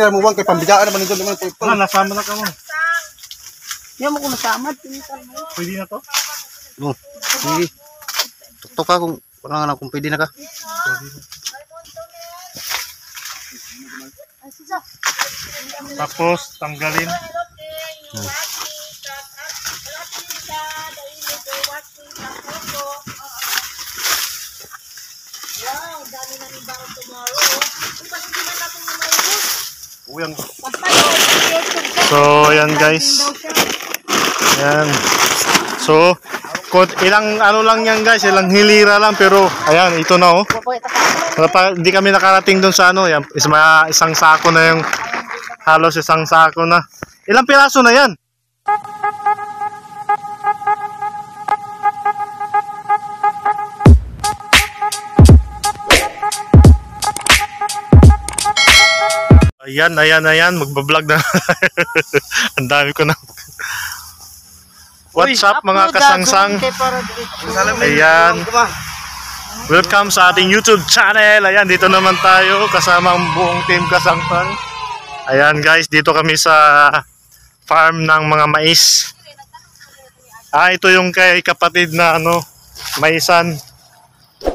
na mo kay pambidaan naman nito naman po. Nasama na ka mo. Yan mo kung nasama. Pwede na to? Oh, sige. Tuktok ka kung pwede na ka. Tapos tanggalin. Wow, dami na ni Bang tomorrow. Kung kasi di na natin na mayroon. Uyang. So, yan guys. Yan. So, ilang ano lang yan guys, ilang hilira lang pero ayan, ito na oh. Hindi kami nakarating doon sa ano, yan, isang sako na yung halos isang sako na. Ilang piraso na yan? Ayan, magbablog na. Ang dami ko na. What's up mga kasangsang? Ayan. Welcome sa ating YouTube channel. Ayan, dito naman tayo kasama ang buong team Kasangsang. Ayan guys, dito kami sa farm ng mga mais. Ito yung kay kapatid na ano, maisan.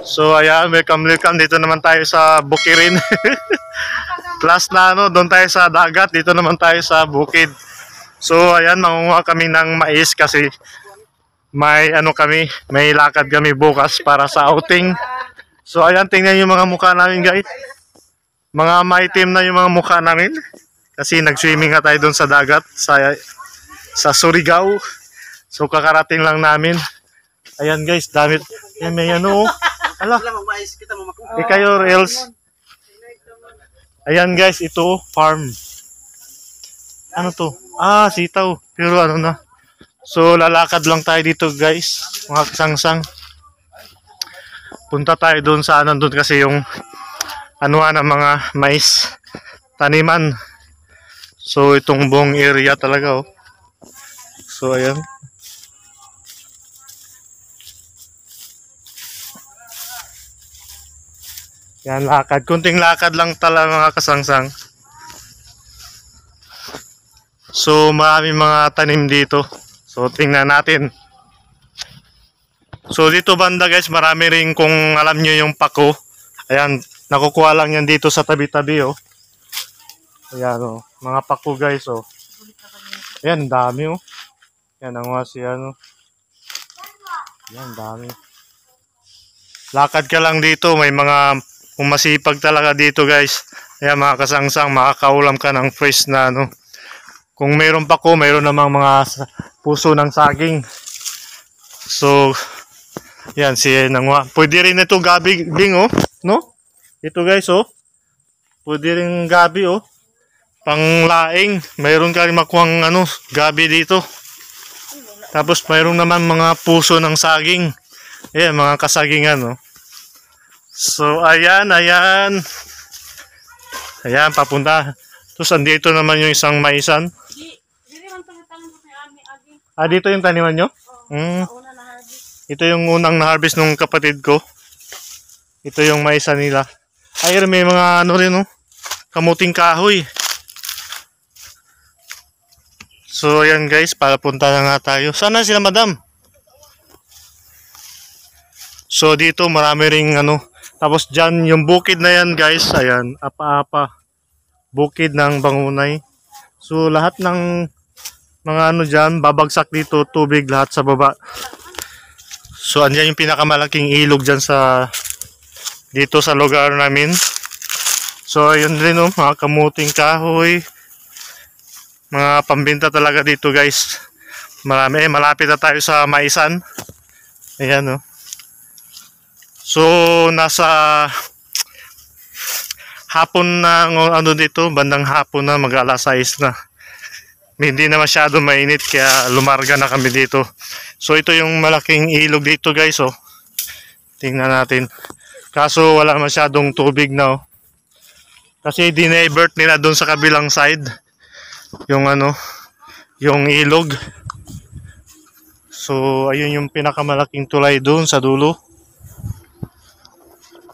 So ayan, welcome. Dito naman tayo sa Bukirin. Plus na ano, doon tayo sa dagat, dito naman tayo sa bukid. So ayan, mangunguha kami ng mais kasi may ano kami, may lakad kami bukas para sa outing. So ayan, tingnan yung mga mukha namin guys. Mga maitim na yung mga mukha namin. Kasi nag-swimming nga tayo doon sa dagat, sa Surigao. So kakarating lang namin. Ayan guys, dami. May ano. Ala. Kayo else. Ayan guys, ito farm. Ano to? Sitaw. Pero ano na. So lalakad lang tayo dito guys, mga kasangsang. Punta tayo doon sa ano, doon kasi yung anuhan ng mga mais taniman. So itong buong area talaga oh. So ayan. Yan, lakad. Kunting lakad lang talaga mga kasangsang. So marami mga tanim dito. So tingnan natin. So dito banda guys, marami rin kung alam nyo yung pako. Ayan, nakukuha lang yan dito sa tabi-tabi oh. Ayan oh, mga pako guys oh. Ayan, dami oh. Yan ang wasi ano. Ayan, dami. Lakad ka lang dito, may mga kung masipag talaga dito guys. Ayan mga kasangsang, makakaulam ka ng fresh na ano. Kung mayroon pa ko, mayroon namang mga puso ng saging. So, yan, pwede rin ito gabi, Bing, oh. No? Ito guys, oh. Pwede rin gabi, oh. Panglaing. Mayroon ka rin makuhang, ano, gabi dito. Tapos, mayroon naman mga puso ng saging. Ayan, mga kasagingan, oh. So, ayan. Ayan, papunta. Tapos, andito naman yung isang maisan. Dito yung taniman nyo? Ito yung unang na-harvest nung kapatid ko. Ito yung maisan nila. May mga ano rin, oh. Kamuting kahoy. So, ayan guys, papunta na nga tayo. Sana sila madam? So, dito marami ring ano. Tapos dyan, yung bukid na yan guys, ayan, apa-apa. Bukid ng Bangunay. So lahat ng mga ano dyan, babagsak dito, tubig lahat sa baba. So andyan yung pinakamalaking ilog dyan dito sa lugar namin. So ayun rin oh, mga kamuting kahoy. Mga pambinta talaga dito guys. Marami, malapit na tayo sa maisan. Ayan oh. So nasa hapon na ano dito, bandang hapon na, mag-alas 6 na. Hindi na masyado mainit kaya lumarga na kami dito. So ito yung malaking ilog dito guys oh. Tingnan natin. Kaso wala masyadong tubig na oh. Kasi dinivert nila doon sa kabilang side yung ano, yung ilog. So ayun yung pinakamalaking tulay doon sa dulo.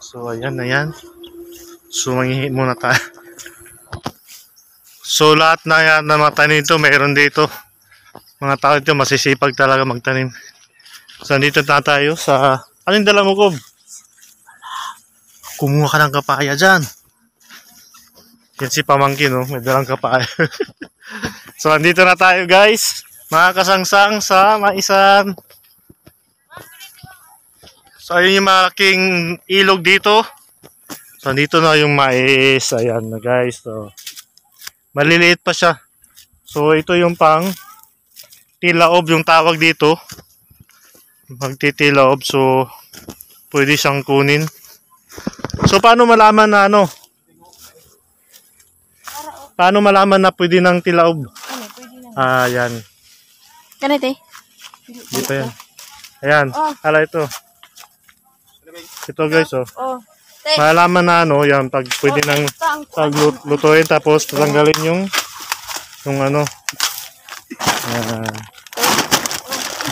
So ayan. So manghihi muna tayo. So lahat na yan na mga tanim dito, mayroon dito. Mga tao dito masisipag talaga magtanim. So nandito na tayo sa... Anong dala mo, Kob? Kumuha ka ng kapaya dyan. Yan si Pamangkin, oh. May dalang kapaya. So nandito na tayo, guys. Mga kasangsang sa Maisan. So ayun yung malaking ilog dito. So dito na yung mais. Ayan na, guys. So maliliit pa siya. So ito yung pang tilaob yung tawag dito. Magtitilaob. So pwede siyang kunin. So paano malaman na ano? Paano malaman na pwede ng tilaob? Ano, pwede na. Ayan. Ganito eh. Dito yan. Ayan. Oh. Hala ito. Ito, guys, oh. Oh. Te. Malalaman na ano, yan, pag pwede nang paglutuin tapos tatanggalin yung ano. Ayan.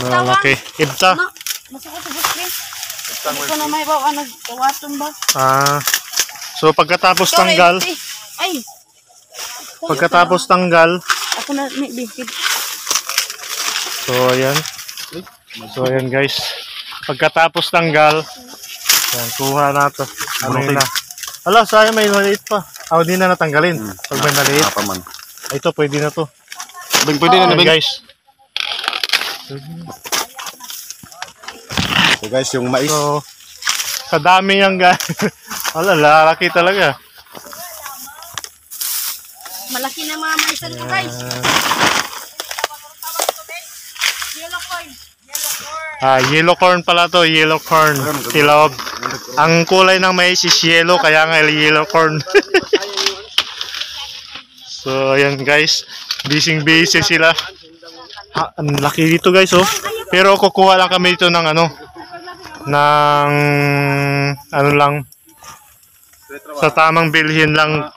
Malaki. Ibta. Masakot-sagot din. Hindi ko na may bawa nagkawaton ba? So pagkatapos tanggal, Ay. pagkatapos tanggal, Ako na may bihid. so ayan. So ayan, guys. Pagkatapos tanggal, yan, kuha na to. Ano yun na? Ala, sayang may maliit pa. Hindi na natanggalin. Pag may maliit. Napaman. Ito, pwede na to. Pwede na, Ayan, guys. So guys, yung mais. So, sa dami niyang guys. Wala, lalaki talaga. Malaki na mga maisan ko, guys. Yellow corn. Yellow corn pala to. Yellow corn. Tilaob. Ang kulay ng mais is yellow, kaya nga yellow corn. So, ayan, guys. Busy sila. Ang laki dito, guys, oh. Pero kukuha lang kami dito ng ano lang sa tamang bilhin lang.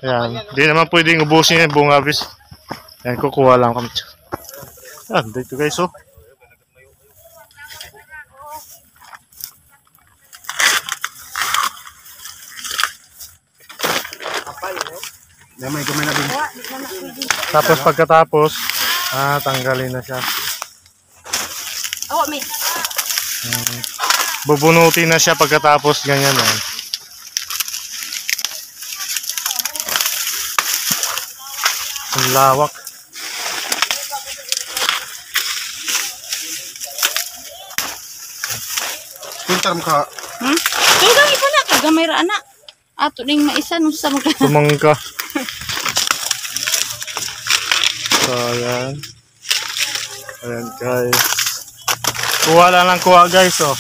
Ayan. Di naman pwedeng ubusin yung buong habis. Ayan, kukuha lang kami. Ayan, dito, guys, oh. May gamay na din. Tapos pagkatapos, tanggalin na siya. Oh, may. Bubunutin na siya pagkatapos ganyan. Ang lawak. Pintar mo ka. Tugang ito na, kagamay ra na. Ato ning maisan, nung sa mga. Tumangka. So, ayan. Ayan, guys. Kuha lang ng kuha, guys, oh.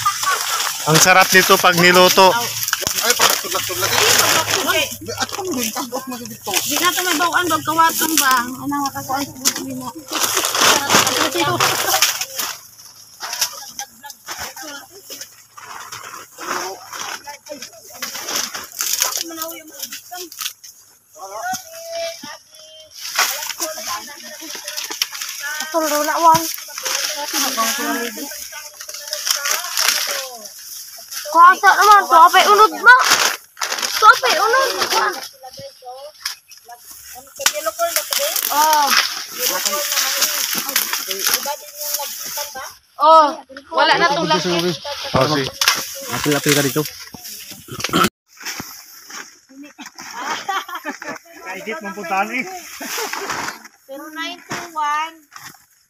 Ang sarap nito pag niluto. Ay, pagtulad-tulad. At kung doon, tagok na dito. Di na ito may bawaan, bagkawaton ba? Ano nga kakuan sa buti mo. Tulog na wang. Kuasa naman, tuapay unod na. Tuapay unod. Oh. Oh, wala na tong laki. Oh, si. Apil-apil ka dito. Kaigit mong puntani. 0921.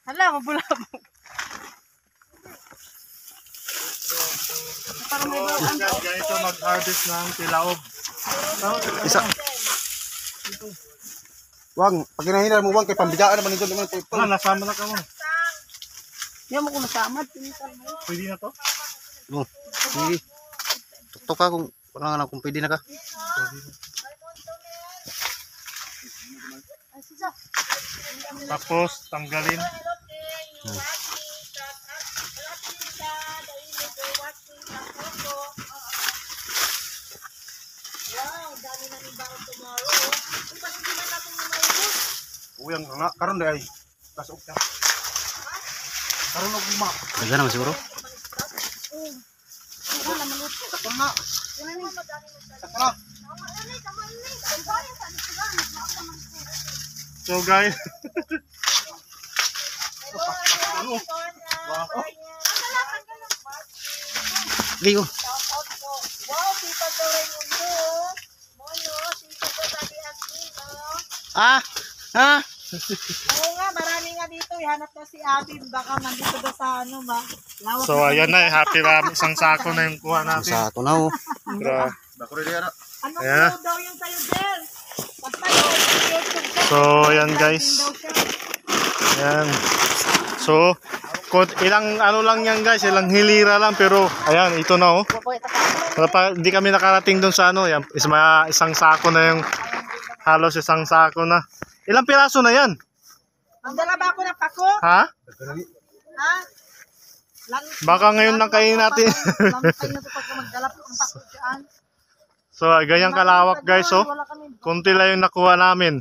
Hala, mabulabog. Parang may bawaan. Ganito mag-harvest ng tilaob. Isa. Wang, pag hinahinal mo, wang, kay pambigaan naman nito naman. Nasama na ka mo. Yan mo kung nasamad. Pwede na to? Oh, sige. Tuktok ka kung pwede na ka. Tapos, tanggalin. Uyang nga, karon day ay. Kasok ka. Karon og lima. Daga naman siguro. Sakto na. Sakto na. So guys, Ligo. Wow, Tita Doraemon. Mono, Tita Doraemon. Ah. Ah. Oo nga, marami nga dito. Ihanap na si Abby. Baka nandito ba sa ano ba? Lawak so ayan na, happy rami. Isang sako na yung kuha natin. Sa ako na oh. Gra- Ano Ayan. daw yung sa'yo, Del? Pagpanood sa YouTube ka. So ayan guys. Daw siya. Ayan. So, ilang ano lang yan guys, ilang hilira lang pero ayan, ito na oh. Hindi kami nakarating doon sa ano, yan, isang sako na yung halos isang sako na. Ilang piraso na yan? Magdala ba ako ng pako? Ha? Ha? Baka ngayon lang kainin natin. Lamay na ito pagka magdala ng pako dyan. So, ganyang kalawak guys oh. Wala kami. Kunti lang yung nakuha namin.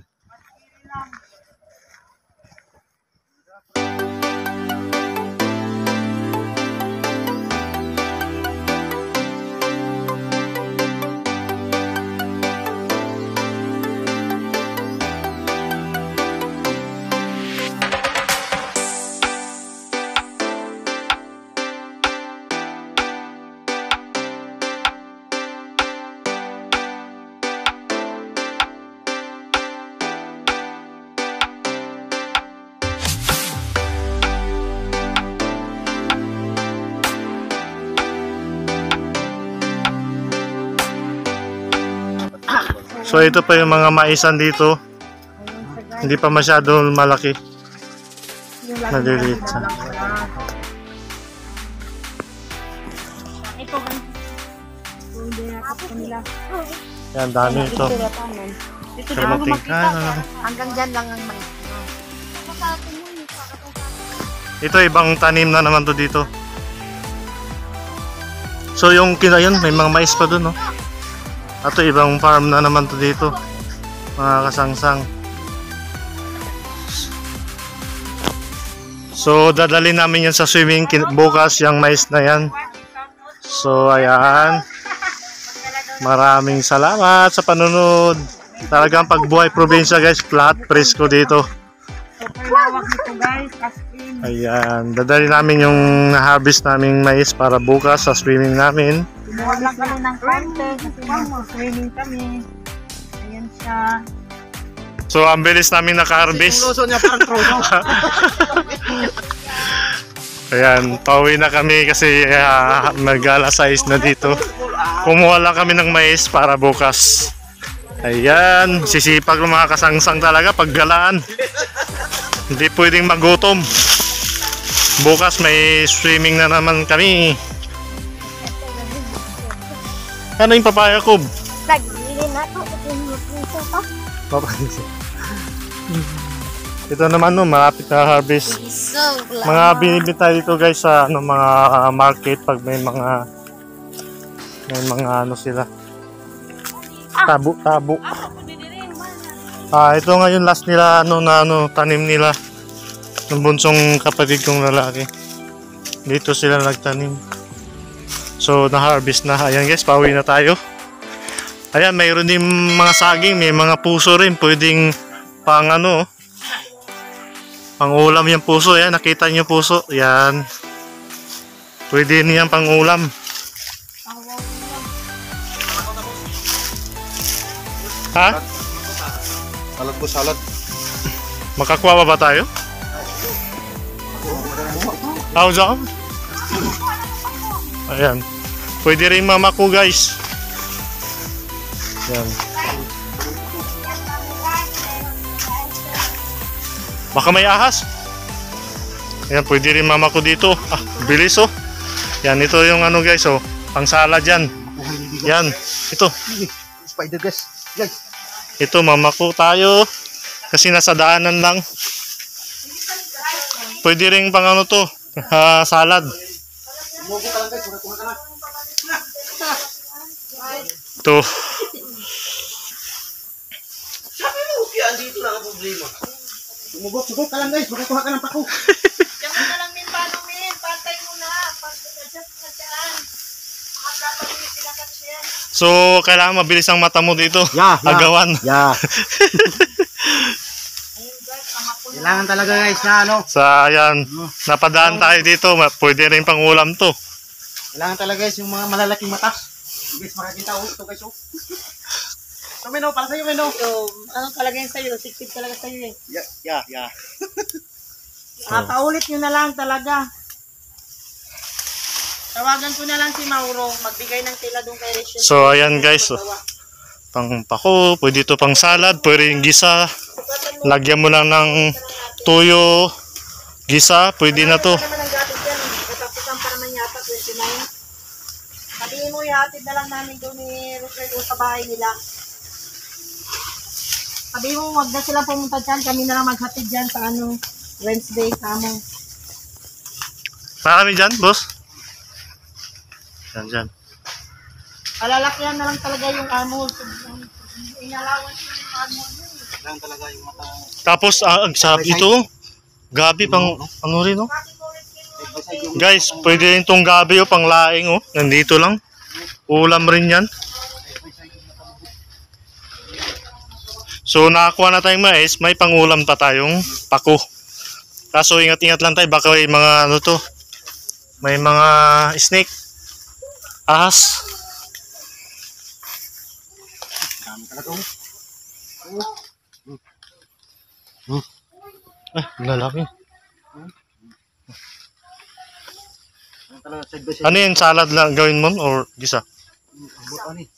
So ito pa yung mga maisan dito. Hindi pa masyado malaki. Maliliit siya. Ito ba? Hindi na ako kanila. Yan, dami ito. Dito So matingkan. hanggang dyan lang ang may. Ito ibang tanim na naman to dito. So yung kinayon, may mga mais pa dun, no? Ato ibang farm na naman to dito. Mga kasangsang. So dadalhin namin yan sa swimming bukas yung mais na yan. So ayan. Maraming salamat sa panunod. Talagang pagbuhay probinsya guys, flat presko dito. Super lawak nito guys. As in. Ayan, dadalhin namin yung harvest naming mais para bukas sa swimming namin. Kumuha lang kami ng konti kasi mag-swimming kami. Ayan siya. So ang bilis namin naka-harvest. Luso niya parang trono. Ayan, pauwi na kami kasi mag-alas 6 na dito. Kumuha lang kami ng mais para bukas. Ayan, sisipag ng mga kasangsang talaga paggalaan. Hindi pwedeng magutom. Bukas may swimming na naman kami. Ano yung papaya ko? Nagbili na ito. Ito naman no, malapit na harvest. Mga binibenta dito guys sa ano, mga market pag may mga ano sila. Tabo. Ito ngayon last nila ano na ano tanim nila ng bunsong kapatid kong lalaki. Dito sila nagtanim. So na-harvest na. Ayan guys, pauwi na tayo. Ayan, mayroon din mga saging, may mga puso rin, pwedeng pang ano, pang ulam yung puso. Ayan, nakita niyo puso. Ayan. Pwede niyan pang ulam. Ha? Salad po, salad. Makakuha ba tayo? Job? Ayan. Pwede rin mamako guys. Ayan. Baka may ahas. Ayan, pwede rin mamako dito. Bilis oh. Yan, ito yung ano guys oh. Pang salad yan. Yan. Ito. Spider guys. Guys. Ito, mamako tayo. Kasi nasa daanan lang. Pwede rin pang ano to. Salad. Umupo ka lang guys. Kuha ka lang. Ito. Sabi mo, kaya andito lang ang problema. Sumugok ka lang guys. Kuha ka ng pako. Diyan mo na lang min, paano min? Pantay mo na. Pag-adjust na siyaan. Makakapagin sila ka siya. So, kailangan mabilis ang mata mo dito. Yeah. Agawan. Yeah. Ayun Kailangan talaga guys na ano. Sa ayan, napadaan tayo dito. Pwede rin pang ulam to. Kailangan talaga guys yung mga malalaking mata. Guys, makakita ko ito guys. So, Mino, para sa'yo, Mino. Ano talaga yun sa'yo? Siksik talaga sa'yo eh. Yeah. Paulit nyo na lang talaga. Tawagan ko na lang si Mauro. Magbigay ng tila doon kay Rachel. So ayan guys, pang pako, pwede ito pang salad, pwede yung gisa. Lagyan mo lang ng tuyo, gisa, pwede na to. Ano naman ang gatid yan? Katapusan pa naman yata, 29. Sabihin mo, ihatid na lang namin doon ni Rachel sa bahay nila. Sabihin mo, wag na silang pumunta dyan. Kami na lang maghatid dyan sa ano, Wednesday, kamo. Marami dyan, boss? Dyan. Alalakyan na lang talaga yung amo. Inalawan ko yung amo. Kailangan talaga yung mata. Tapos, ang sabi ito, gabi pang, ano rin, oh. Guys, pwede rin itong gabi, oh, pang laing, oh. Nandito lang. Ulam rin yan. So, nakakuha na tayong mais, may pangulam pa tayong pako. Kaso, ingat-ingat lang tayo, baka may mga, ano to, may mga snake. Ahas. Dami talaga oh. Lalaki. Talaga side by side. Ano yung salad lang gawin mo or gisa? Ano eh.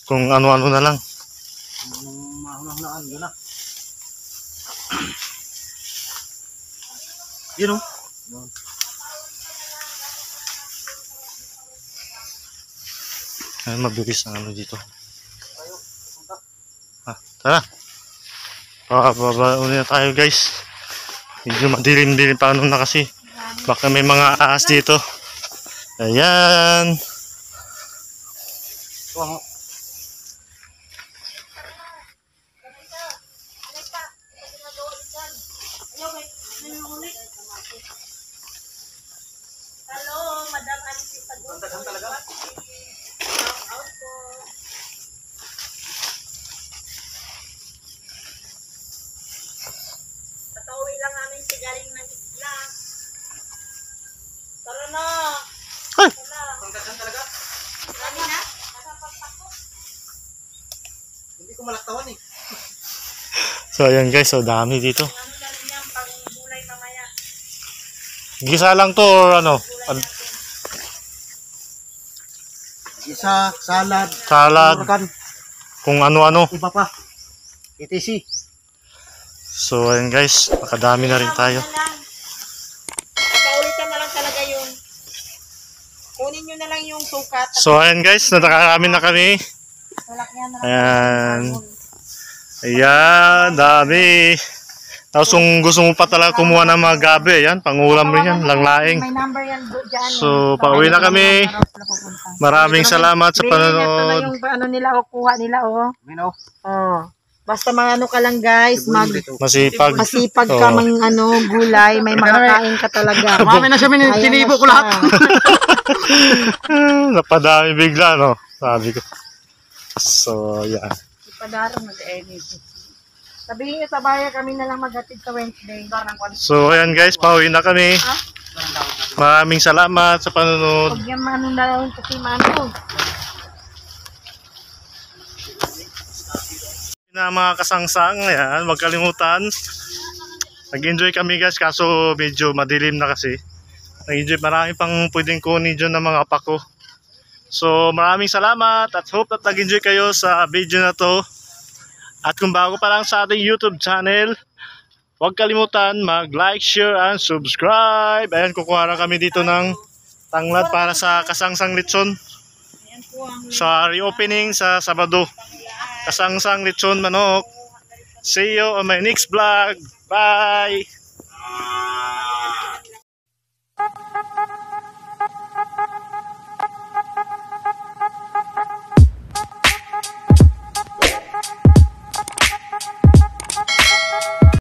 Kung ano-ano na lang. Mahunahunaan yun na. Yun oh. Yun. Ay, mabilis ang ano dito. Tara. Bababa na tayo guys. Medyo madilim-dilim pa ano na kasi. Baka may mga ahas dito. Ayan. Wow. Hello, Madam Alice Pagod. Patauwi lang namin si galing ng isla. Tara na. Ay! Talaga? Kami na? Hindi ko malaktawan eh. So ayan guys, so dami dito. Ano na rin yan, pang gulay mamaya. Gisa lang to or ano? Isa, salad, Salad. Huracan, Kung ano-ano. iba pa. ETC. So ayan guys, nakadami na rin tayo. Paulitan na lang talaga yun. Kunin nyo na lang yung sukat. So ayan guys, natakarami na kami. Lalakyan na lang. Ayan. Ayan, dami. Tapos kung gusto mo pa talaga kumuha ng mga gabi, ayan, pangulam rin yan, langlaing. May number yan dyan. So, pauwi na kami. Maraming salamat sa Ito na panonood. yung ano nila, kuha nila, oh. Mino. Oh. Basta mga ano ka lang guys, Masipag. masipag ka Oo. mang ano, gulay, may makakain ka talaga. Mami na siya, tinibo ko lahat. Napadami bigla, no? Sabi ko. So, yan. Ipadaro mo sa sabihin nyo sa bayan kami na lang maghatid sa Wednesday. So, ayan guys, pauwi na kami. Maraming salamat sa panonood. Huwag yan ano na lang kasi mano. Na mga kasangsang, ayan, huwag kalimutan. Nag-enjoy kami guys, kaso medyo madilim na kasi. Nag-enjoy, marami pang pwedeng kunin dyan ng mga pako. So maraming salamat at hope that nag-enjoy kayo sa video na to. At kung bago pa lang sa ating YouTube channel, huwag kalimutan mag-like, share, and subscribe. Ayan, kukuha na kami dito ng tanglad para sa kasangsang lechon. Sa reopening sa Sabado. Kasangsang lechon manok. See you on my next vlog. Bye!